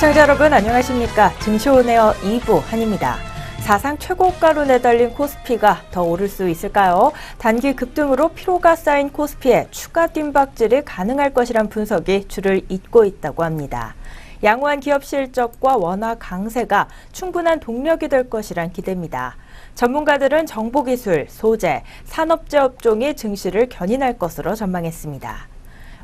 시청자 여러분 안녕하십니까. 증시오네어 2부 한입니다. 사상 최고가로 내달린 코스피가 더 오를 수 있을까요? 단기 급등으로 피로가 쌓인 코스피에 추가 뜀박질이 가능할 것이란 분석이 줄을 잇고 있다고 합니다. 양호한 기업 실적과 원화 강세가 충분한 동력이 될 것이란 기대입니다. 전문가들은 정보기술, 소재, 산업재 업종이 증시를 견인할 것으로 전망했습니다.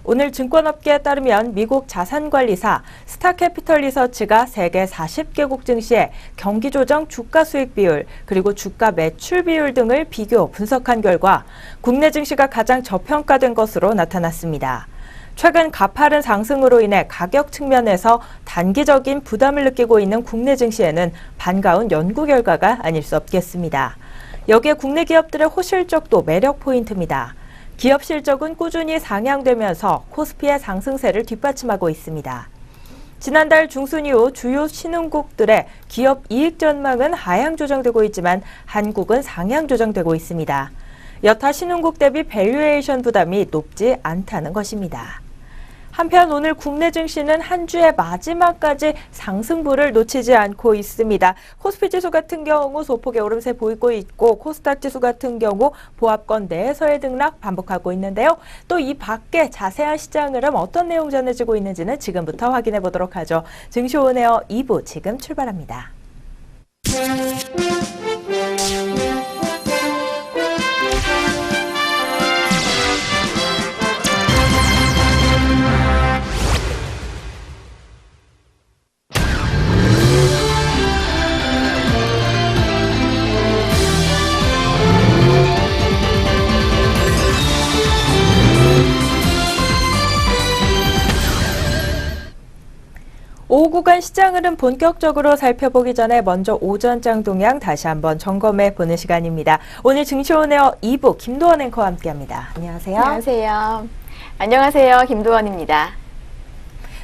오늘 증권업계에 따르면 미국 자산관리사 스타캐피털 리서치가 세계 40개국 증시의 경기조정 주가 수익 비율 그리고 주가 매출 비율 등을 비교 분석한 결과 국내 증시가 가장 저평가된 것으로 나타났습니다. 최근 가파른 상승으로 인해 가격 측면에서 단기적인 부담을 느끼고 있는 국내 증시에는 반가운 연구 결과가 아닐 수 없겠습니다. 여기에 국내 기업들의 호실적도 매력 포인트입니다. 기업 실적은 꾸준히 상향되면서 코스피의 상승세를 뒷받침하고 있습니다. 지난달 중순 이후 주요 신흥국들의 기업 이익 전망은 하향 조정되고 있지만 한국은 상향 조정되고 있습니다. 여타 신흥국 대비 밸류에이션 부담이 높지 않다는 것입니다. 한편 오늘 국내 증시는 한 주의 마지막까지 상승부를 놓치지 않고 있습니다. 코스피 지수 같은 경우 소폭의 오름세 보이고 있고 코스닥 지수 같은 경우 보합권 내에서의 등락 반복하고 있는데요. 또 이 밖에 자세한 시장 흐름 어떤 내용 전해지고 있는지는 지금부터 확인해 보도록 하죠. 증시오네어 2부 지금 출발합니다. 오후 구간 시장 흐름 본격적으로 살펴보기 전에 먼저 오전장 동향 다시 한번 점검해 보는 시간입니다. 오늘 증시오네어 2부 김도원 앵커와 함께합니다. 안녕하세요. 안녕하세요. 안녕하세요. 김도원입니다.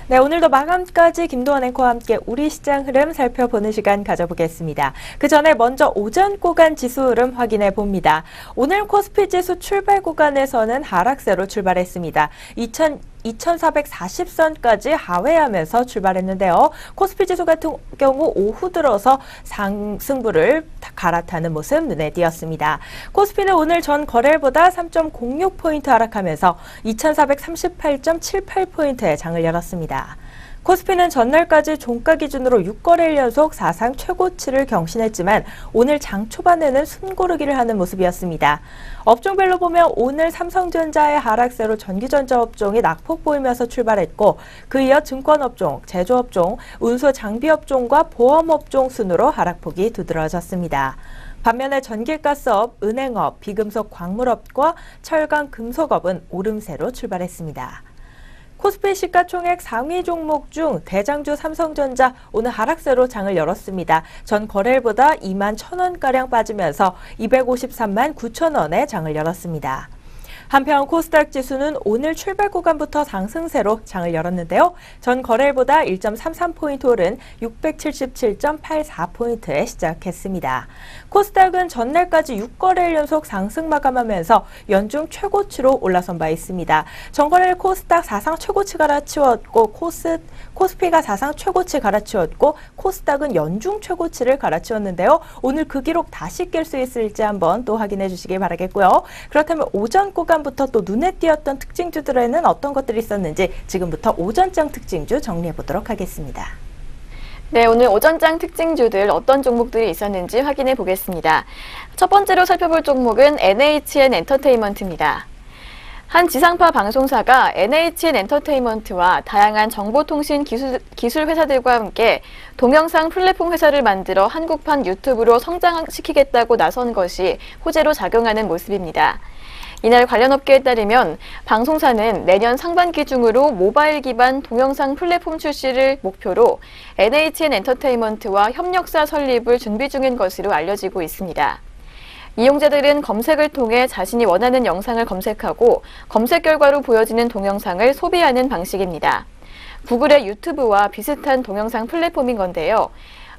네, 오늘도 마감까지 김도원 앵커와 함께 우리 시장 흐름 살펴보는 시간 가져보겠습니다. 그 전에 먼저 오전 구간 지수 흐름 확인해 봅니다. 오늘 코스피 지수 출발 구간에서는 하락세로 출발했습니다. 2440선까지 하회하면서 출발했는데요. 코스피 지수 같은 경우 오후 들어서 상승부를 갈아타는 모습 눈에 띄었습니다. 코스피는 오늘 전 거래일보다 3.06포인트 하락하면서 2438.78포인트에 장을 열었습니다. 코스피는 전날까지 종가 기준으로 6거래일 연속 사상 최고치를 경신했지만 오늘 장 초반에는 숨고르기를 하는 모습이었습니다. 업종별로 보면 오늘 삼성전자의 하락세로 전기전자 업종이 낙폭 보이면서 출발했고 그이어 증권업종, 제조업종, 운수장비업종과 보험업종 순으로 하락폭이 두드러졌습니다. 반면에 전기가스업, 은행업, 비금속 광물업과 철강 금속업은 오름세로 출발했습니다. 코스피 시가총액 상위 종목 중 대장주 삼성전자 오늘 하락세로 장을 열었습니다. 전 거래일보다 2만 1,000원가량 빠지면서 253만 9천원에 장을 열었습니다. 한편 코스닥 지수는 오늘 출발 구간부터 상승세로 장을 열었는데요. 전 거래일보다 1.33포인트 오른 677.84포인트에 시작했습니다. 코스닥은 전날까지 6거래일 연속 상승 마감하면서 연중 최고치로 올라선 바 있습니다. 전거래일 코스닥 사상 최고치 갈아치웠고 코스피가 사상 최고치 갈아치웠고 코스닥은 연중 최고치를 갈아치웠는데요. 오늘 그 기록 다시 깰 수 있을지 한번 또 확인해 주시기 바라겠고요. 그렇다면 오전 구간부터 또 눈에 띄었던 특징주들에는 어떤 것들이 있었는지 지금부터 오전장 특징주 정리해 보도록 하겠습니다. 네, 오늘 오전장 특징주들 어떤 종목들이 있었는지 확인해 보겠습니다. 첫 번째로 살펴볼 종목은 NHN 엔터테인먼트입니다. 한 지상파 방송사가 NHN 엔터테인먼트와 다양한 정보통신 기술 회사들과 함께 동영상 플랫폼 회사를 만들어 한국판 유튜브로 성장시키겠다고 나선 것이 호재로 작용하는 모습입니다. 이날 관련 업계에 따르면 방송사는 내년 상반기 중으로 모바일 기반 동영상 플랫폼 출시를 목표로 NHN 엔터테인먼트와 협력사 설립을 준비 중인 것으로 알려지고 있습니다. 이용자들은 검색을 통해 자신이 원하는 영상을 검색하고 검색 결과로 보여지는 동영상을 소비하는 방식입니다. 구글의 유튜브와 비슷한 동영상 플랫폼인 건데요.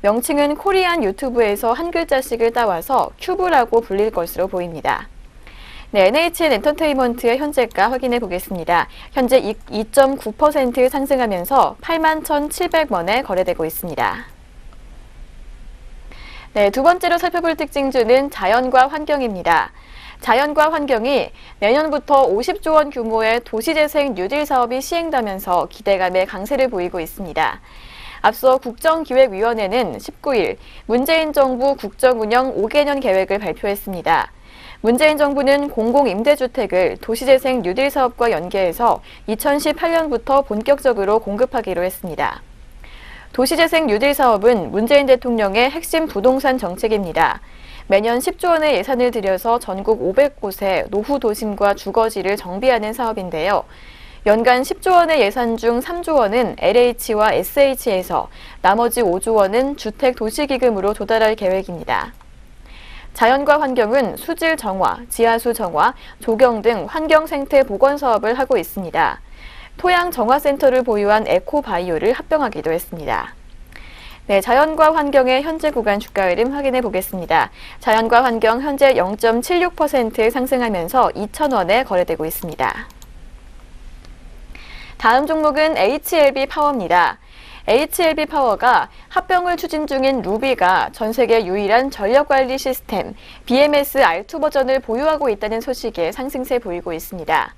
명칭은 코리안 유튜브에서 한 글자씩을 따와서 큐브라고 불릴 것으로 보입니다. 네, NHN 엔터테인먼트의 현재가 확인해 보겠습니다. 현재 2.9% 상승하면서 81,700원에 거래되고 있습니다. 네, 두 번째로 살펴볼 특징주는 자연과 환경입니다. 자연과 환경이 내년부터 50조 원 규모의 도시재생 뉴딜 사업이 시행되면서 기대감의 강세를 보이고 있습니다. 앞서 국정기획위원회는 19일 문재인 정부 국정운영 5개년 계획을 발표했습니다. 문재인 정부는 공공임대주택을 도시재생 뉴딜 사업과 연계해서 2018년부터 본격적으로 공급하기로 했습니다. 도시재생 뉴딜 사업은 문재인 대통령의 핵심 부동산 정책입니다. 매년 10조 원의 예산을 들여서 전국 500곳의 노후 도심과 주거지를 정비하는 사업인데요. 연간 10조 원의 예산 중 3조 원은 LH와 SH에서 나머지 5조 원은 주택도시기금으로 조달할 계획입니다. 자연과 환경은 수질 정화, 지하수 정화, 조경 등 환경생태 보건 사업을 하고 있습니다. 토양정화센터를 보유한 에코바이오를 합병하기도 했습니다. 네, 자연과 환경의 현재 구간 주가 흐름 확인해 보겠습니다. 자연과 환경 현재 0.76% 상승하면서 2,000원에 거래되고 있습니다. 다음 종목은 HLB 파워입니다. HLB 파워가 합병을 추진 중인 루비가 전 세계 유일한 전력관리 시스템 BMS R2 버전을 보유하고 있다는 소식에 상승세 보이고 있습니다.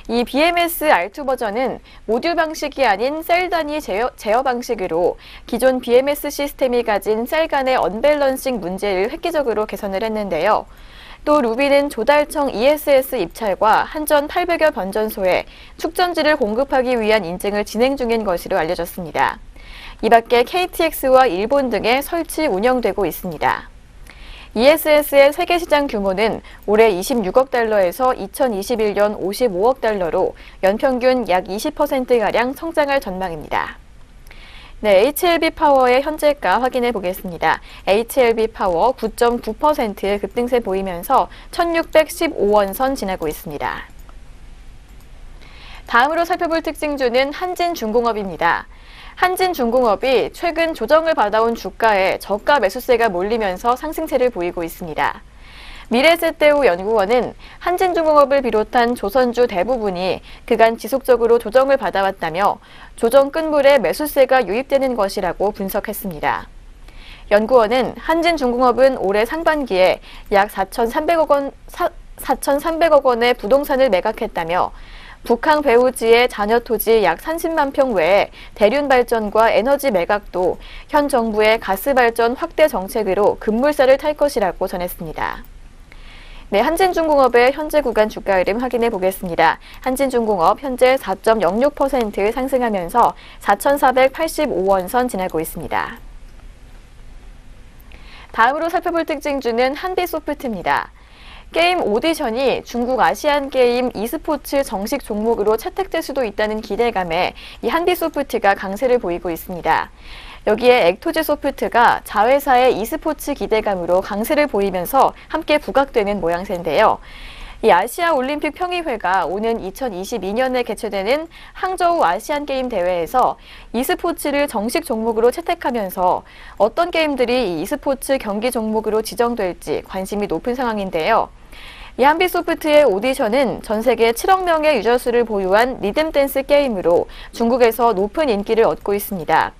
이 BMS R2 버전은 모듈 방식이 아닌 셀 단위 제어 방식으로 기존 BMS 시스템이 가진 셀 간의 언밸런싱 문제를 획기적으로 개선을 했는데요. 또 루비는 조달청 ESS 입찰과 한전 800여 변전소에 축전지를 공급하기 위한 인증을 진행 중인 것으로 알려졌습니다. 이 밖에 KTX와 일본 등에 설치 운영되고 있습니다. ESS의 세계 시장 규모는 올해 26억 달러에서 2021년 55억 달러로 연평균 약 20%가량 성장할 전망입니다. 네, HLB 파워의 현재가 확인해 보겠습니다. HLB 파워 9.9% 급등세 보이면서 1615원 선 지나고 있습니다. 다음으로 살펴볼 특징주는 한진중공업입니다. 한진중공업이 최근 조정을 받아온 주가에 저가 매수세가 몰리면서 상승세를 보이고 있습니다. 미래세대우 연구원은 한진중공업을 비롯한 조선주 대부분이 그간 지속적으로 조정을 받아왔다며 조정 끝물에 매수세가 유입되는 것이라고 분석했습니다. 연구원은 한진중공업은 올해 상반기에 약 4,300억 원의 부동산을 매각했다며 북한 배후지의 잔여 토지 약 30만 평 외에 대륜 발전과 에너지 매각도 현 정부의 가스 발전 확대 정책으로 급물살을 탈 것이라고 전했습니다. 네, 한진중공업의 현재 구간 주가 흐름 확인해 보겠습니다. 한진중공업 현재 4.06% 상승하면서 4,485원 선 지나고 있습니다. 다음으로 살펴볼 특징주는 한빛소프트입니다. 게임 오디션이 중국 아시안게임 e스포츠 정식 종목으로 채택될 수도 있다는 기대감에 이 한빛소프트가 강세를 보이고 있습니다. 여기에 액토즈소프트가 자회사의 e스포츠 기대감으로 강세를 보이면서 함께 부각되는 모양새인데요. 이 아시아 올림픽 평의회가 오는 2022년에 개최되는 항저우 아시안게임 대회에서 e스포츠를 정식 종목으로 채택하면서 어떤 게임들이 이 e스포츠 경기 종목으로 지정될지 관심이 높은 상황인데요. 이 한빛소프트의 오디션은 전 세계 7억 명의 유저수를 보유한 리듬댄스 게임으로 중국에서 높은 인기를 얻고 있습니다.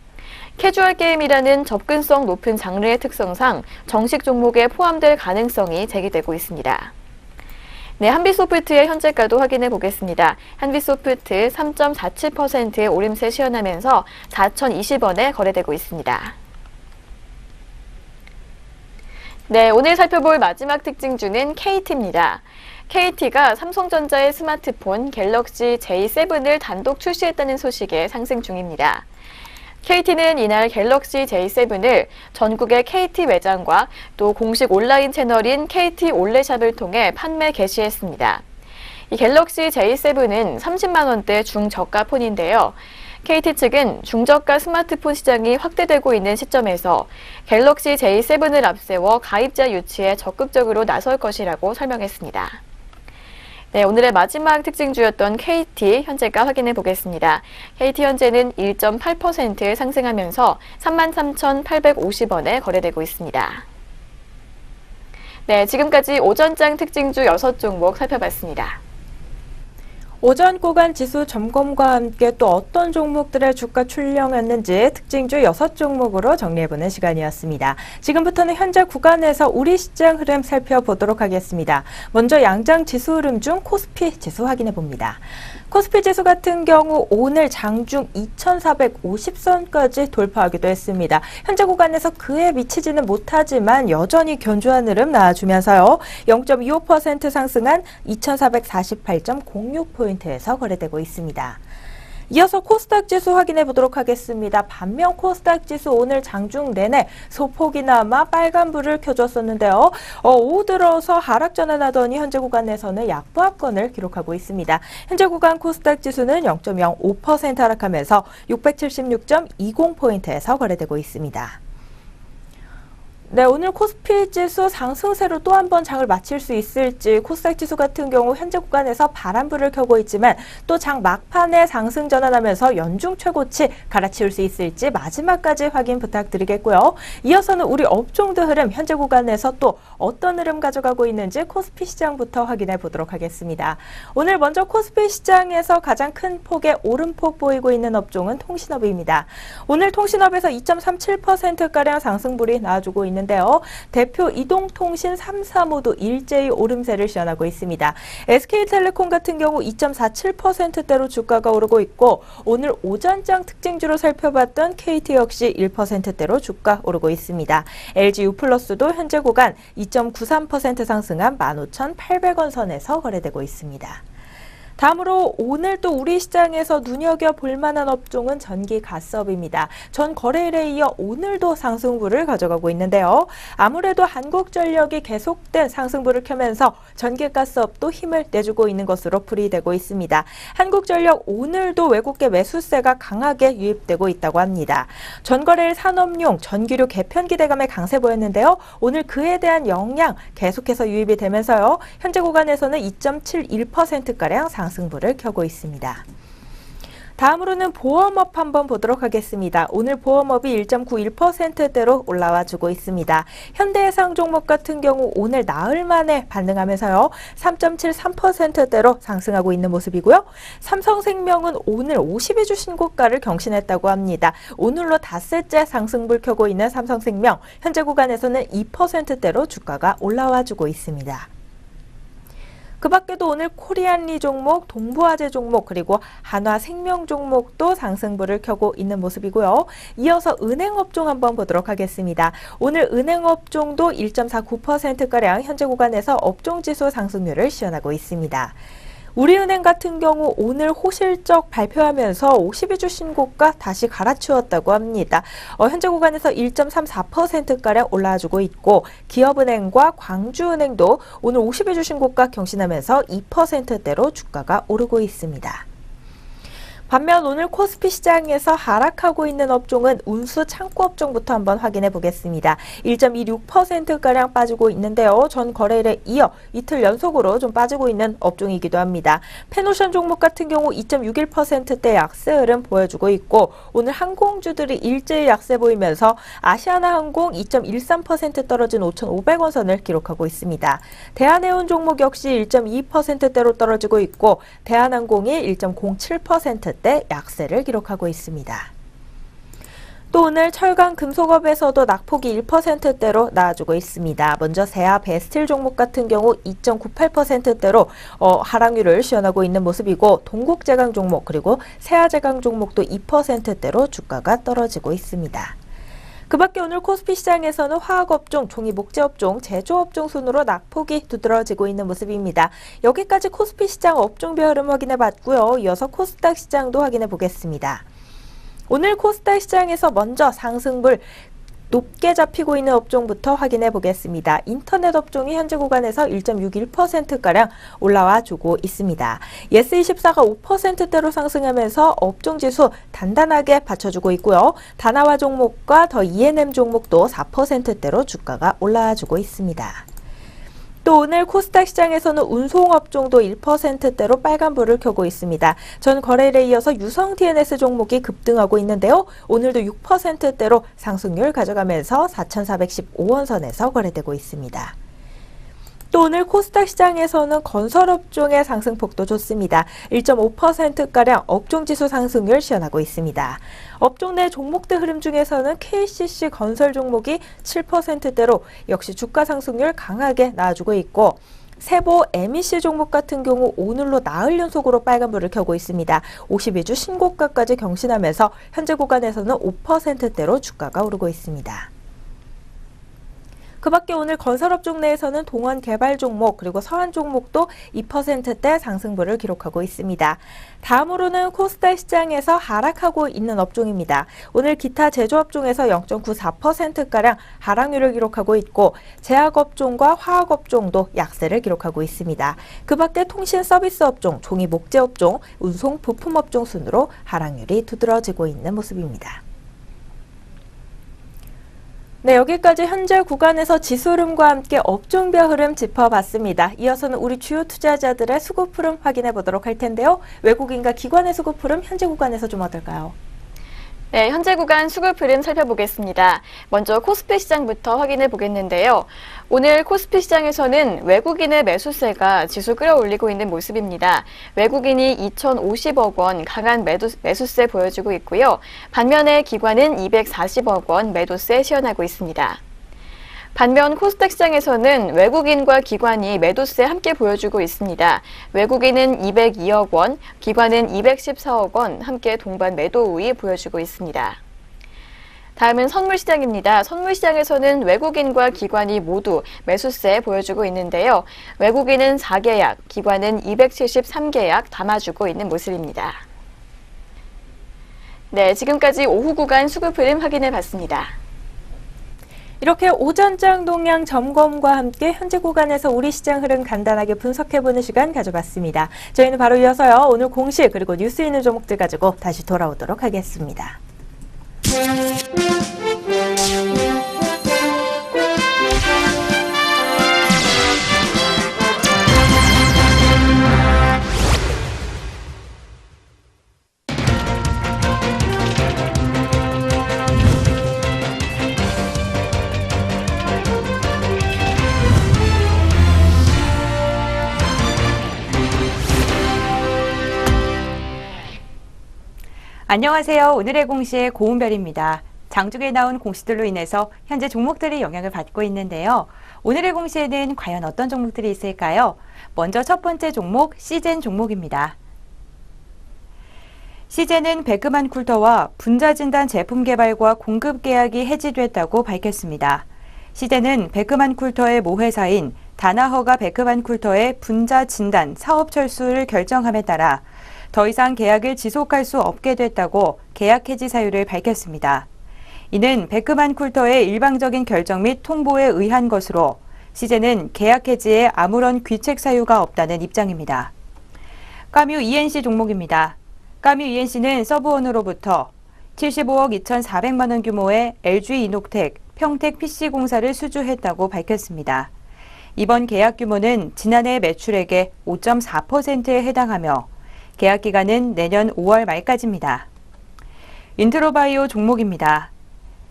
캐주얼 게임이라는 접근성 높은 장르의 특성상 정식 종목에 포함될 가능성이 제기되고 있습니다. 네, 한빛소프트의 현재가도 확인해 보겠습니다. 한빛소프트 3.47%의 오름세 시현하면서 4,020원에 거래되고 있습니다. 네, 오늘 살펴볼 마지막 특징주는 KT입니다. KT가 삼성전자의 스마트폰 갤럭시 J7을 단독 출시했다는 소식에 상승 중입니다. KT는 이날 갤럭시 J7을 전국의 KT 매장과 또 공식 온라인 채널인 KT 올레샵을 통해 판매 개시했습니다. 이 갤럭시 J7은 30만 원대 중저가 폰인데요. KT 측은 중저가 스마트폰 시장이 확대되고 있는 시점에서 갤럭시 J7을 앞세워 가입자 유치에 적극적으로 나설 것이라고 설명했습니다. 네, 오늘의 마지막 특징주였던 KT 현재가 확인해 보겠습니다. KT 현재는 1.8% 상승하면서 33,850원에 거래되고 있습니다. 네, 지금까지 오전장 특징주 6종목 살펴봤습니다. 오전 구간 지수 점검과 함께 또 어떤 종목들의 주가 출렁였는지 특징주 6종목으로 정리해보는 시간이었습니다. 지금부터는 현재 구간에서 우리 시장 흐름 살펴보도록 하겠습니다. 먼저 양장 지수 흐름 중 코스피 지수 확인해봅니다. 코스피 지수 같은 경우 오늘 장중 2450선까지 돌파하기도 했습니다. 현재 구간에서 그에 미치지는 못하지만 여전히 견조한 흐름 나와주면서요. 0.25% 상승한 2448.06포인트에서 거래되고 있습니다. 이어서 코스닥 지수 확인해 보도록 하겠습니다. 반면 코스닥 지수 오늘 장중 내내 소폭이나마 빨간불을 켜줬었는데요. 오후 들어서 하락 전환하더니 현재 구간에서는 약보합권을 기록하고 있습니다. 현재 구간 코스닥 지수는 0.05% 하락하면서 676.20포인트에서 거래되고 있습니다. 네, 오늘 코스피 지수 상승세로 또 한 번 장을 마칠 수 있을지 코스닥 지수 같은 경우 현재 구간에서 바람불을 켜고 있지만 또 장 막판에 상승 전환하면서 연중 최고치 갈아치울 수 있을지 마지막까지 확인 부탁드리겠고요. 이어서는 우리 업종들 흐름 현재 구간에서 또 어떤 흐름 가져가고 있는지 코스피 시장부터 확인해 보도록 하겠습니다. 오늘 먼저 코스피 시장에서 가장 큰 폭의 오름폭 보이고 있는 업종은 통신업입니다. 오늘 통신업에서 2.37%가량 상승불이 나와주고 있는데요. 대표 이동통신 3사 모두 일제히 오름세를 시현하고 있습니다. SK텔레콤 같은 경우 2.47%대로 주가가 오르고 있고 오늘 오전장 특징주로 살펴봤던 KT 역시 1%대로 주가 오르고 있습니다. LG유플러스도 현재 구간 2.93% 상승한 15,800원 선에서 거래되고 있습니다. 다음으로 오늘 또 우리 시장에서 눈여겨볼 만한 업종은 전기가스업입니다. 전 거래일에 이어 오늘도 상승불을 가져가고 있는데요. 아무래도 한국전력이 계속된 상승불을 켜면서 전기가스업도 힘을 내주고 있는 것으로 풀이되고 있습니다. 한국전력 오늘도 외국계 매수세가 강하게 유입되고 있다고 합니다. 전 거래일 산업용 전기료 개편 기대감에 강세 보였는데요. 오늘 그에 대한 영향 계속해서 유입이 되면서요. 현재 구간에서는 2.71%가량 상승불을 켜고 있습니다. 다음으로는 보험업 한번 보도록 하겠습니다. 오늘 보험업이 1.91%대로 올라와 주고 있습니다. 현대해상 종목 같은 경우 오늘 나흘 만에 반등하면서요. 3.73%대로 상승하고 있는 모습이고요. 삼성생명은 오늘 52주 신고가를 경신했다고 합니다. 오늘로 닷새째 상승불 켜고 있는 삼성생명, 현재 구간에서는 2%대로 주가가 올라와 주고 있습니다. 그 밖에도 오늘 코리안리 종목, 동부화재 종목, 그리고 한화생명 종목도 상승불을 켜고 있는 모습이고요. 이어서 은행업종 한번 보도록 하겠습니다. 오늘 은행업종도 1.49%가량 현재 구간에서 업종지수 상승률을 시현하고 있습니다. 우리은행 같은 경우 오늘 호실적 발표하면서 52주 신고가 다시 갈아치웠다고 합니다. 현재 구간에서 1.34%가량 올라와주고 있고 기업은행과 광주은행도 오늘 52주 신고가 경신하면서 2%대로 주가가 오르고 있습니다. 반면 오늘 코스피 시장에서 하락하고 있는 업종은 운수 창고 업종부터 한번 확인해 보겠습니다. 1.26%가량 빠지고 있는데요. 전 거래일에 이어 이틀 연속으로 좀 빠지고 있는 업종이기도 합니다. 페노션 종목 같은 경우 2.61%대 약세 흐름 보여주고 있고 오늘 항공주들이 일제히 약세 보이면서 아시아나항공 2.13% 떨어진 5,500원 선을 기록하고 있습니다. 대한해운 종목 역시 1.2%대로 떨어지고 있고 대한항공이 1.07% 대 약세를 기록하고 있습니다. 또 오늘 철강 금속업에서도 낙폭이 1%대로 나와주고 있습니다. 먼저 세아 베스틸 종목 같은 경우 2.98%대로 하락률을 시현하고 있는 모습이고 동국제강 종목 그리고 세아제강 종목도 2%대로 주가가 떨어지고 있습니다. 그 밖에 오늘 코스피 시장에서는 화학업종, 종이목재업종, 제조업종 순으로 낙폭이 두드러지고 있는 모습입니다. 여기까지 코스피 시장 업종별 흐름 확인해 봤고요. 이어서 코스닥 시장도 확인해 보겠습니다. 오늘 코스닥 시장에서 먼저 상승불 높게 잡히고 있는 업종부터 확인해 보겠습니다. 인터넷 업종이 현재 구간에서 1.61%가량 올라와 주고 있습니다. 예스24가 5%대로 상승하면서 업종지수 단단하게 받쳐주고 있고요. 다나와 종목과 더 E&M 종목도 4%대로 주가가 올라와 주고 있습니다. 또 오늘 코스닥 시장에서는 운송업종도 1%대로 빨간불을 켜고 있습니다. 전 거래일에 이어서 유성 D&S 종목이 급등하고 있는데요. 오늘도 6%대로 상승률 가져가면서 4,415원 선에서 거래되고 있습니다. 또 오늘 코스닥 시장에서는 건설업종의 상승폭도 좋습니다. 1.5%가량 업종지수 상승률 시현하고 있습니다. 업종 내 종목들 흐름 중에서는 KCC 건설 종목이 7%대로 역시 주가 상승률 강하게 나와주고 있고, 세보 MEC 종목 같은 경우 오늘로 나흘 연속으로 빨간불을 켜고 있습니다. 52주 신고가까지 경신하면서 현재 구간에서는 5%대로 주가가 오르고 있습니다. 그 밖에 오늘 건설업종 내에서는 동원 개발 종목 그리고 서한 종목도 2%대 상승분을 기록하고 있습니다. 다음으로는 코스닥 시장에서 하락하고 있는 업종입니다. 오늘 기타 제조업종에서 0.94%가량 하락률을 기록하고 있고, 제약업종과 화학업종도 약세를 기록하고 있습니다. 그 밖에 통신 서비스업종, 종이 목재업종, 운송 부품업종 순으로 하락률이 두드러지고 있는 모습입니다. 네, 여기까지 현재 구간에서 지수 흐름과 함께 업종별 흐름 짚어봤습니다. 이어서는 우리 주요 투자자들의 수급 흐름 확인해 보도록 할 텐데요. 외국인과 기관의 수급 흐름 현재 구간에서 좀 어떨까요? 네, 현재 구간 수급 흐름 살펴보겠습니다. 먼저 코스피 시장부터 확인해 보겠는데요. 오늘 코스피 시장에서는 외국인의 매수세가 지수 끌어올리고 있는 모습입니다. 외국인이 2,050억 원 강한 매수세 보여주고 있고요. 반면에 기관은 240억 원 매도세 시현하고 있습니다. 반면 코스닥 시장에서는 외국인과 기관이 매도세 함께 보여주고 있습니다. 외국인은 202억 원, 기관은 214억 원 함께 동반 매도 우위 보여주고 있습니다. 다음은 선물시장입니다. 선물시장에서는 외국인과 기관이 모두 매수세 보여주고 있는데요. 외국인은 4계약, 기관은 273계약 담아주고 있는 모습입니다. 네, 지금까지 오후 구간 수급 흐름 확인해 봤습니다. 이렇게 오전장 동향 점검과 함께 현재 구간에서 우리 시장 흐름 간단하게 분석해보는 시간 가져봤습니다. 저희는 바로 이어서요, 오늘 공시 그리고 뉴스 있는 종목들 가지고 다시 돌아오도록 하겠습니다. 안녕하세요. 오늘의 공시의 고은별입니다. 장중에 나온 공시들로 인해서 현재 종목들이 영향을 받고 있는데요. 오늘의 공시에는 과연 어떤 종목들이 있을까요? 먼저 첫 번째 종목, 시젠 종목입니다. 시젠은 베크만 쿨터와 분자진단 제품 개발과 공급 계약이 해지됐다고 밝혔습니다. 시젠은 베크만 쿨터의 모회사인 다나허가 베크만 쿨터의 분자진단 사업 철수를 결정함에 따라 더 이상 계약을 지속할 수 없게 됐다고 계약 해지 사유를 밝혔습니다. 이는 베크만 쿨터의 일방적인 결정 및 통보에 의한 것으로 시젠은 계약 해지에 아무런 귀책 사유가 없다는 입장입니다. 까뮤 ENC 종목입니다. 까뮤 ENC는 서브원으로부터 75억 2,400만 원 규모의 LG 이녹텍 평택 PC공사를 수주했다고 밝혔습니다. 이번 계약 규모는 지난해 매출액의 5.4%에 해당하며 계약 기간은 내년 5월 말까지입니다. 인트로바이오 종목입니다.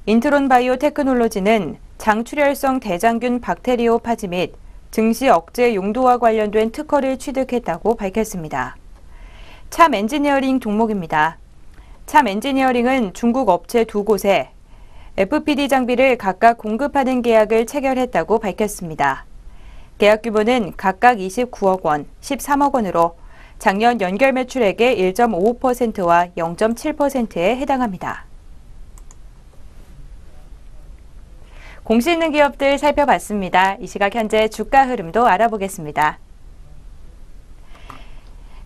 인트론바이오 테크놀로지는 장출혈성 대장균 박테리오 파지 및 증시 억제 용도와 관련된 특허를 취득했다고 밝혔습니다. 참 엔지니어링 종목입니다. 참 엔지니어링은 중국 업체 두 곳에 FPD 장비를 각각 공급하는 계약을 체결했다고 밝혔습니다. 계약 규모는 각각 29억 원, 13억 원으로 작년 연결 매출액의 1.55%와 0.7%에 해당합니다. 공시 있는 기업들 살펴봤습니다. 이 시각 현재 주가 흐름도 알아보겠습니다.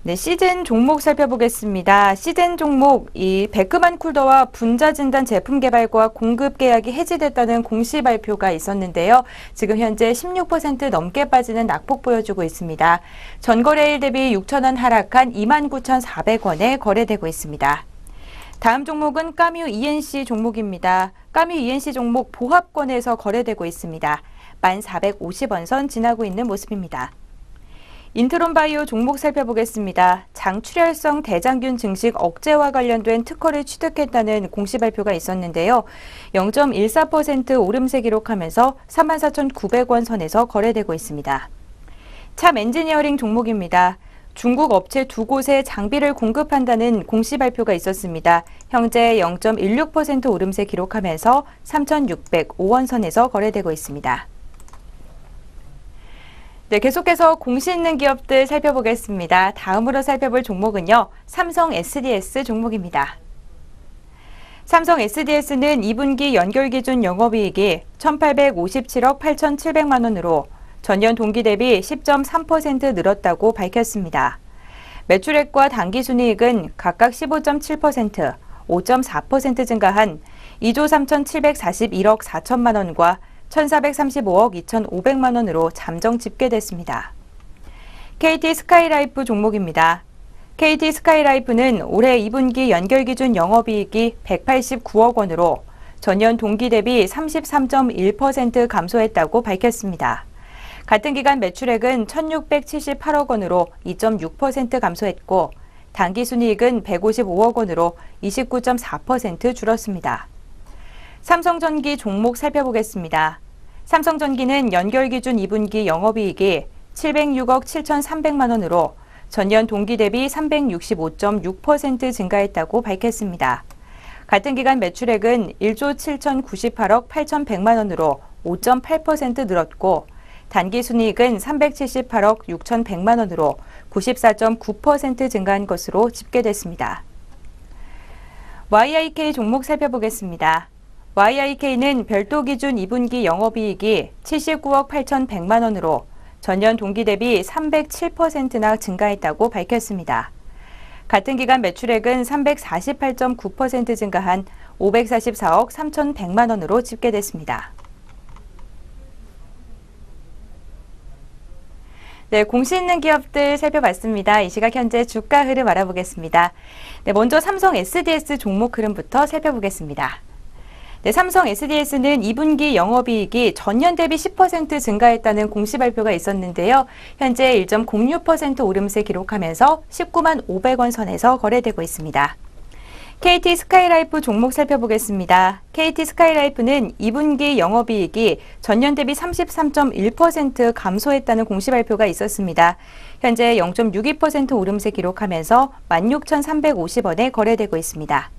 네, 시젠 종목 살펴보겠습니다. 시젠 종목, 이 베크만 쿨더와 분자진단 제품 개발과 공급 계약이 해지됐다는 공시 발표가 있었는데요. 지금 현재 16% 넘게 빠지는 낙폭 보여주고 있습니다. 전거래일 대비 6,000원 하락한 29,400원에 거래되고 있습니다. 다음 종목은 까뮤 ENC 종목입니다. 까뮤 ENC 종목 보합권에서 거래되고 있습니다. 1,450원 선 지나고 있는 모습입니다. 인트론바이오 종목 살펴보겠습니다. 장출혈성 대장균 증식 억제와 관련된 특허를 취득했다는 공시 발표가 있었는데요. 0.14% 오름세 기록하면서 34,900원 선에서 거래되고 있습니다. 참 엔지니어링 종목입니다. 중국 업체 2곳에 장비를 공급한다는 공시 발표가 있었습니다. 현재 0.16% 오름세 기록하면서 3,605원 선에서 거래되고 있습니다. 네, 계속해서 공시 있는 기업들 살펴보겠습니다. 다음으로 살펴볼 종목은요, 삼성 SDS 종목입니다. 삼성 SDS는 2분기 연결 기준 영업이익이 1,857억 8,700만 원으로 전년 동기 대비 10.3% 늘었다고 밝혔습니다. 매출액과 당기순이익은 각각 15.7%, 5.4% 증가한 2조 3,741억 4천만 원과 1,435억 2,500만 원으로 잠정 집계됐습니다. KT 스카이라이프 종목입니다. KT 스카이라이프는 올해 2분기 연결 기준 영업이익이 189억 원으로 전년 동기 대비 33.1% 감소했다고 밝혔습니다. 같은 기간 매출액은 1,678억 원으로 2.6% 감소했고 당기순이익은 155억 원으로 29.4% 줄었습니다. 삼성전기 종목 살펴보겠습니다. 삼성전기는 연결 기준 2분기 영업이익이 706억 7,300만 원으로 전년 동기 대비 365.6% 증가했다고 밝혔습니다. 같은 기간 매출액은 1조 7,098억 8,100만 원으로 5.8% 늘었고 단기순이익은 378억 6,100만 원으로 94.9% 증가한 것으로 집계됐습니다. YIK 종목 살펴보겠습니다. YIK는 별도 기준 2분기 영업이익이 79억 8,100만 원으로 전년 동기 대비 307%나 증가했다고 밝혔습니다. 같은 기간 매출액은 348.9% 증가한 544억 3,100만 원으로 집계됐습니다. 네, 공시 있는 기업들 살펴봤습니다. 이 시각 현재 주가 흐름 알아보겠습니다. 네, 먼저 삼성 SDS 종목 흐름부터 살펴보겠습니다. 네, 삼성 SDS는 2분기 영업이익이 전년 대비 10% 증가했다는 공시 발표가 있었는데요. 현재 1.06% 오름세 기록하면서 19만 500원 선에서 거래되고 있습니다. KT 스카이라이프 종목 살펴보겠습니다. KT 스카이라이프는 2분기 영업이익이 전년 대비 33.1% 감소했다는 공시 발표가 있었습니다. 현재 0.62% 오름세 기록하면서 16,350원에 거래되고 있습니다.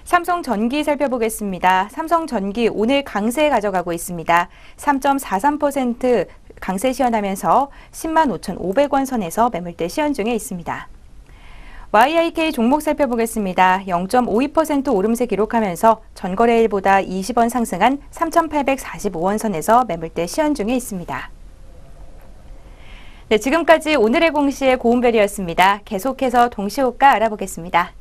삼성전기 살펴보겠습니다. 삼성전기 오늘 강세 가져가고 있습니다. 3.43% 강세 시현하면서 10만 5,500원 선에서 매물대 시현 중에 있습니다. YIK 종목 살펴보겠습니다. 0.52% 오름세 기록하면서 전거래일보다 20원 상승한 3,845원 선에서 매물대 시현 중에 있습니다. 네, 지금까지 오늘의 공시의 고은별이었습니다. 계속해서 동시호가 알아보겠습니다.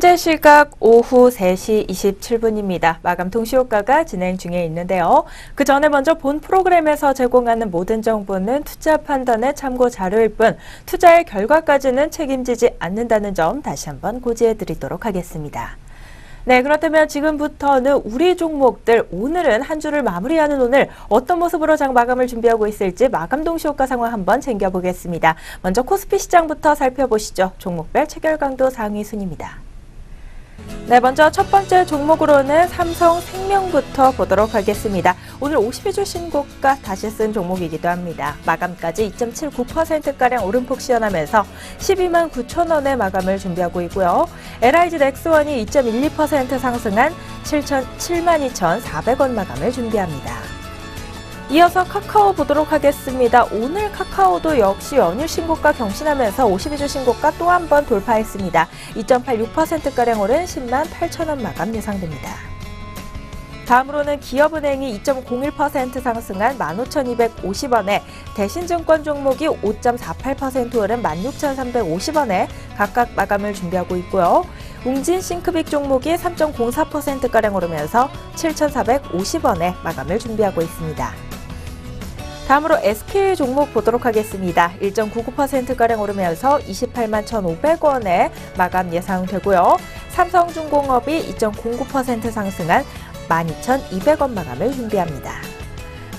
현재 시각 오후 3시 27분입니다. 마감 동시효과가 진행 중에 있는데요. 그 전에 먼저 본 프로그램에서 제공하는 모든 정보는 투자 판단의 참고 자료일 뿐 투자의 결과까지는 책임지지 않는다는 점 다시 한번 고지해 드리도록 하겠습니다. 네, 그렇다면 지금부터는 우리 종목들 오늘은 한 주를 마무리하는 오늘 어떤 모습으로 장 마감을 준비하고 있을지 마감 동시효과 상황 한번 챙겨보겠습니다. 먼저 코스피 시장부터 살펴보시죠. 종목별 체결 강도 상위 순입니다. 네, 먼저 첫 번째 종목으로는 삼성생명부터 보도록 하겠습니다. 오늘 52주 신고가 다시 쓴 종목이기도 합니다. 마감까지 2.79%가량 오름폭 시현하면서 12만 9천 원의 마감을 준비하고 있고요. LIG 넥스원이 2.12% 상승한 72,400원 마감을 준비합니다. 이어서 카카오 보도록 하겠습니다. 오늘 카카오도 역시 연휴 신고가 경신하면서 52주 신고가 또 한 번 돌파했습니다. 2.86%가량 오른 10만 8천 원 마감 예상됩니다. 다음으로는 기업은행이 2.01% 상승한 15,250원에 대신증권 종목이 5.48% 오른 16,350원에 각각 마감을 준비하고 있고요. 웅진싱크빅 종목이 3.04%가량 오르면서 7,450원에 마감을 준비하고 있습니다. 다음으로 SK 종목 보도록 하겠습니다. 1.99%가량 오르면서 28만 1,500원에 마감 예상되고요. 삼성중공업이 2.09% 상승한 12,200원 마감을 준비합니다.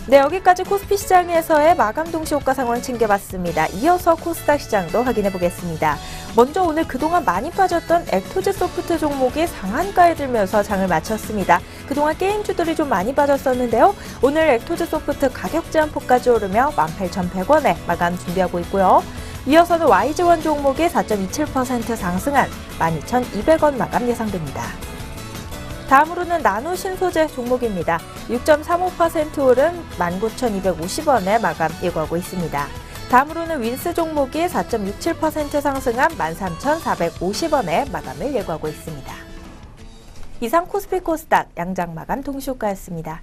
네, 여기까지 코스피 시장에서의 마감 동시효과 상황 챙겨봤습니다. 이어서 코스닥 시장도 확인해 보겠습니다. 먼저 오늘 그동안 많이 빠졌던 액토즈 소프트 종목이 상한가에 들면서 장을 마쳤습니다. 그동안 게임주들이 좀 많이 빠졌었는데요. 오늘 액토즈 소프트 가격 제한폭까지 오르며 18,100원에 마감 준비하고 있고요. 이어서는 YG원 종목이 4.27% 상승한 12,200원 마감 예상됩니다. 다음으로는 나노신소재 종목입니다. 6.35% 오른 19,250원에 마감 예고하고 있습니다. 다음으로는 윈스 종목이 4.67% 상승한 13,450원에 마감을 예고하고 있습니다. 이상 코스피 코스닥 양장 마감 동시효과였습니다.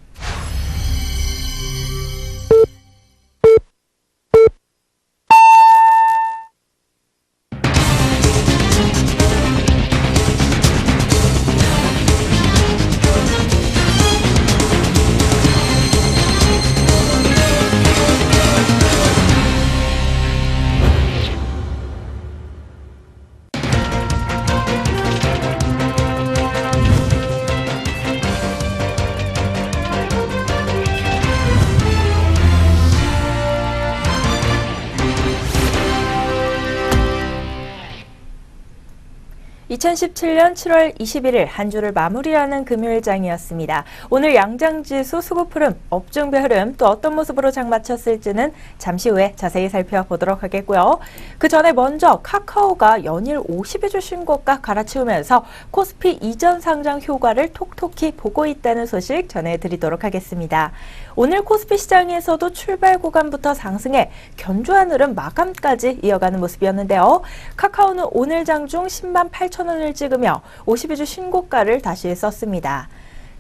2017년 7월 21일 한 주를 마무리하는 금요일장이었습니다. 오늘 양장지수 수급 흐름, 업종별 흐름 또 어떤 모습으로 장 마쳤을지는 잠시 후에 자세히 살펴보도록 하겠고요. 그 전에 먼저 카카오가 연일 52주 신고가 갈아치우면서 코스피 이전 상장 효과를 톡톡히 보고 있다는 소식 전해드리도록 하겠습니다. 오늘 코스피 시장에서도 출발 구간부터 상승해 견조한 흐름 마감까지 이어가는 모습이었는데요. 카카오는 오늘 장중 10만 8천 원을 찍으며 52주 신고가를 다시 썼습니다.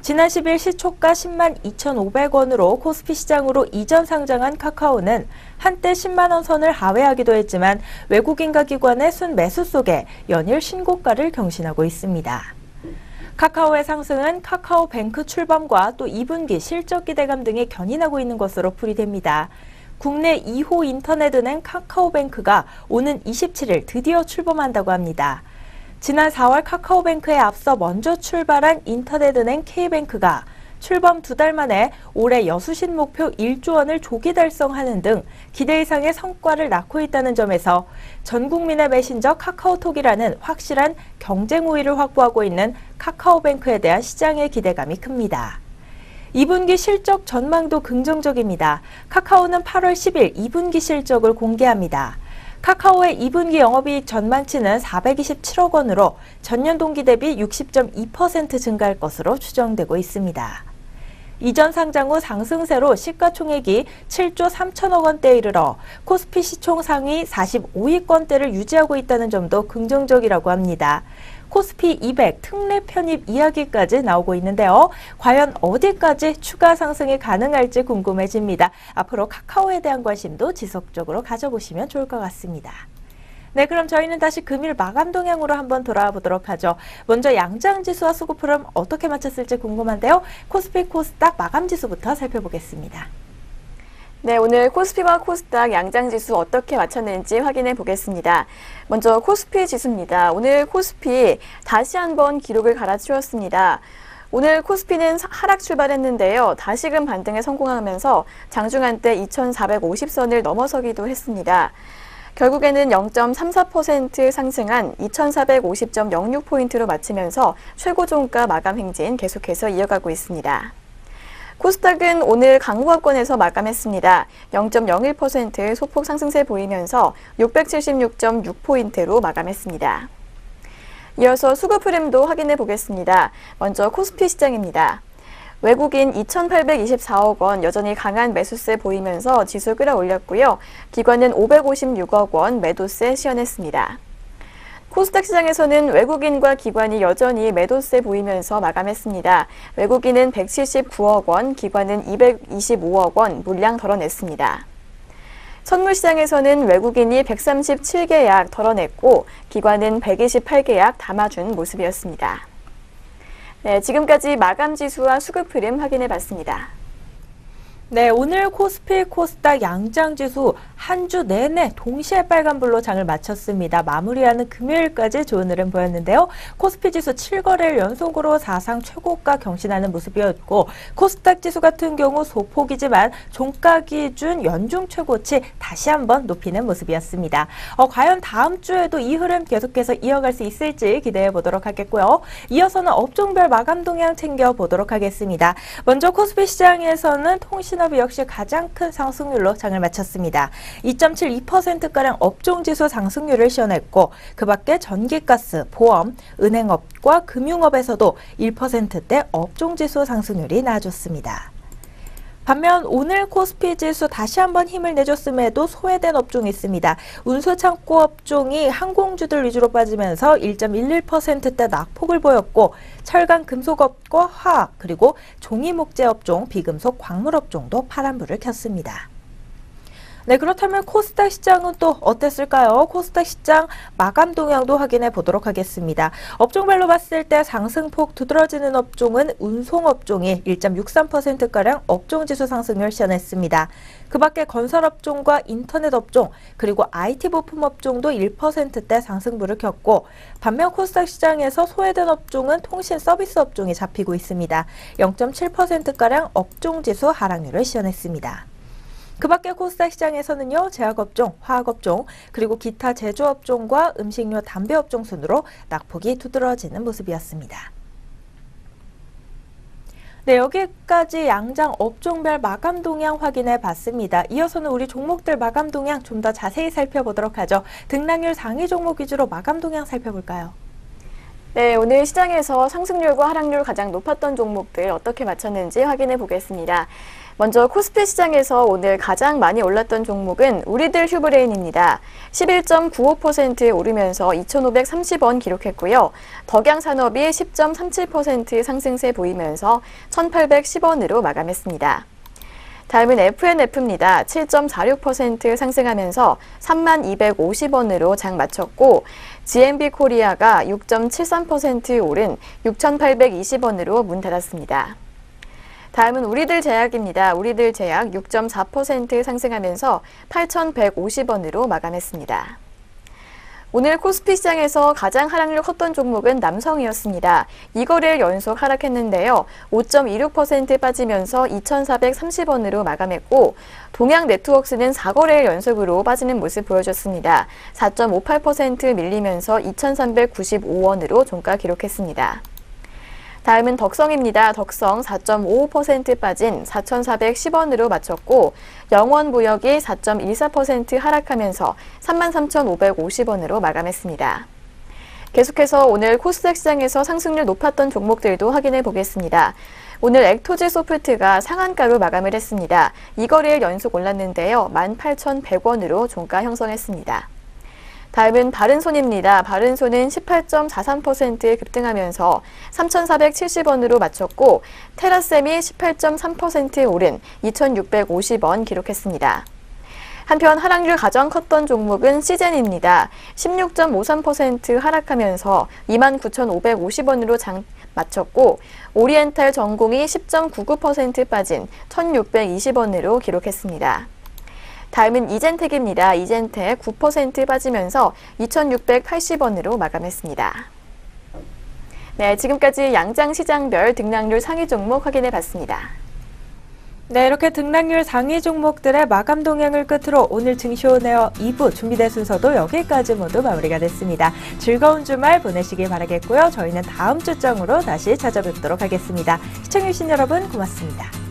지난 10일 시초가 10만 2,500원으로 코스피 시장으로 이전 상장한 카카오는 한때 10만 원 선을 하회하기도 했지만 외국인과 기관의 순매수 속에 연일 신고가를 경신하고 있습니다. 카카오의 상승은 카카오뱅크 출범과 또 2분기 실적 기대감 등이 견인하고 있는 것으로 풀이됩니다. 국내 2호 인터넷은행 카카오뱅크가 오는 27일 드디어 출범한다고 합니다. 지난 4월 카카오뱅크에 앞서 먼저 출발한 인터넷은행 K뱅크가 출범 2달 만에 올해 여수신 목표 1조 원을 조기 달성하는 등 기대 이상의 성과를 낳고 있다는 점에서 전 국민의 메신저 카카오톡이라는 확실한 경쟁 우위를 확보하고 있는 카카오뱅크에 대한 시장의 기대감이 큽니다. 2분기 실적 전망도 긍정적입니다. 카카오는 8월 10일 2분기 실적을 공개합니다. 카카오의 2분기 영업이익 전망치는 427억 원으로 전년 동기 대비 60.2% 증가할 것으로 추정되고 있습니다. 이전 상장 후 상승세로 시가총액이 7조 3천억 원대에 이르러 코스피 시총 상위 45위권대를 유지하고 있다는 점도 긍정적이라고 합니다. 코스피 200 특례 편입 이야기까지 나오고 있는데요. 과연 어디까지 추가 상승이 가능할지 궁금해집니다. 앞으로 카카오에 대한 관심도 지속적으로 가져보시면 좋을 것 같습니다. 네, 그럼 저희는 다시 금일 마감 동향으로 한번 돌아와 보도록 하죠. 먼저 양장지수와 수급 흐름 어떻게 맞췄을지 궁금한데요. 코스피, 코스닥 마감 지수부터 살펴보겠습니다. 네, 오늘 코스피와 코스닥 양장지수 어떻게 맞췄는지 확인해 보겠습니다. 먼저 코스피 지수입니다. 오늘 코스피 다시 한번 기록을 갈아치웠습니다. 오늘 코스피는 하락 출발했는데요. 다시금 반등에 성공하면서 장중한 때 2450선을 넘어서기도 했습니다. 결국에는 0.34% 상승한 2450.06포인트로 마치면서 최고 종가 마감 행진 계속해서 이어가고 있습니다. 코스닥은 오늘 강보합권에서 마감했습니다. 0.01% 소폭 상승세 보이면서 676.6포인트로 마감했습니다. 이어서 수급 흐름도 확인해 보겠습니다. 먼저 코스피 시장입니다. 외국인 2,824억 원 여전히 강한 매수세 보이면서 지수 끌어올렸고요. 기관은 556억 원 매도세 시현했습니다. 코스닥 시장에서는 외국인과 기관이 여전히 매도세 보이면서 마감했습니다. 외국인은 179억 원, 기관은 225억 원 물량 덜어냈습니다. 선물시장에서는 외국인이 137계약 덜어냈고 기관은 128계약 담아준 모습이었습니다. 네, 지금까지 마감 지수와 수급 흐름 확인해 봤습니다. 네, 오늘 코스피, 코스닥 양장지수 한 주 내내 동시에 빨간불로 장을 마쳤습니다. 마무리하는 금요일까지 좋은 흐름 보였는데요. 코스피 지수 7거래일 연속으로 사상 최고가 경신하는 모습이었고 코스닥 지수 같은 경우 소폭이지만 종가 기준 연중 최고치 다시 한번 높이는 모습이었습니다. 과연 다음 주에도 이 흐름 계속해서 이어갈 수 있을지 기대해 보도록 하겠고요. 이어서는 업종별 마감 동향 챙겨보도록 하겠습니다. 먼저 코스피 시장에서는 통신업 역시 가장 큰 상승률로 장을 마쳤습니다. 2.72%가량 업종지수 상승률을 시현했고 그 밖에 전기가스, 보험, 은행업과 금융업에서도 1%대 업종지수 상승률이 나아졌습니다. 반면 오늘 코스피 지수 다시 한번 힘을 내줬음에도 소외된 업종이 있습니다. 운수창고 업종이 항공주들 위주로 빠지면서 1.11%대 낙폭을 보였고 철강 금속업과 화학 그리고 종이목재 업종, 비금속 광물 업종도 파란불을 켰습니다. 네, 그렇다면 코스닥 시장은 또 어땠을까요? 코스닥 시장 마감 동향도 확인해 보도록 하겠습니다. 업종별로 봤을 때 상승폭 두드러지는 업종은 운송업종이 1.63%가량 업종지수 상승률 시현했습니다. 그 밖에 건설업종과 인터넷업종 그리고 IT 부품업종도 1%대 상승불을 켰고 반면 코스닥 시장에서 소외된 업종은 통신 서비스 업종이 잡히고 있습니다. 0.7%가량 업종지수 하락률을 시현했습니다. 그 밖에 코스닥 시장에서는요, 제약업종, 화학업종, 그리고 기타 제조업종과 음식료, 담배업종 순으로 낙폭이 두드러지는 모습이었습니다. 네, 여기까지 양장 업종별 마감 동향 확인해 봤습니다. 이어서는 우리 종목들 마감 동향 좀 더 자세히 살펴보도록 하죠. 등락률 상위 종목 위주로 마감 동향 살펴볼까요? 네, 오늘 시장에서 상승률과 하락률 가장 높았던 종목들 어떻게 맞췄는지 확인해 보겠습니다. 먼저 코스피 시장에서 오늘 가장 많이 올랐던 종목은 우리들 휴브레인입니다. 11.95% 오르면서 2,530원 기록했고요. 덕양산업이 10.37% 상승세 보이면서 1,810원으로 마감했습니다. 다음은 FNF입니다. 7.46% 상승하면서 3250원으로 장 마쳤고 GMB 코리아가 6.73% 오른 6820원으로 문 닫았습니다. 다음은 우리들 제약입니다. 우리들 제약 6.4% 상승하면서 8,150원으로 마감했습니다. 오늘 코스피 시장에서 가장 하락률 컸던 종목은 남성이었습니다. 2거래일 연속 하락했는데요. 5.26% 빠지면서 2,430원으로 마감했고 동양 네트워크스는 4거래일 연속으로 빠지는 모습 보여줬습니다. 4.58% 밀리면서 2,395원으로 종가 기록했습니다. 다음은 덕성입니다. 덕성 4.55% 빠진 4,410원으로 마쳤고 영원무역이 4.14% 하락하면서 33,550원으로 마감했습니다. 계속해서 오늘 코스닥 시장에서 상승률 높았던 종목들도 확인해 보겠습니다. 오늘 액토즈 소프트가 상한가로 마감을 했습니다. 2거래일 연속 올랐는데요. 18,100원으로 종가 형성했습니다. 다음은 바른손입니다. 바른손은 18.43% 급등하면서 3,470원으로 마쳤고 테라셈이 18.3% 오른 2,650원 기록했습니다. 한편 하락률 가장 컸던 종목은 시젠입니다. 16.53% 하락하면서 29,550원으로 장 마쳤고 오리엔탈 전공이 10.99% 빠진 1,620원으로 기록했습니다. 다음은 이젠텍입니다. 이젠텍 9% 빠지면서 2,680원으로 마감했습니다. 네, 지금까지 양장시장별 등락률 상위 종목 확인해 봤습니다. 네, 이렇게 등락률 상위 종목들의 마감 동향을 끝으로 오늘 증시온에어 2부 준비된 순서도 여기까지 모두 마무리가 됐습니다. 즐거운 주말 보내시길 바라겠고요. 저희는 다음 주장으로 다시 찾아뵙도록 하겠습니다. 시청해주신 여러분 고맙습니다.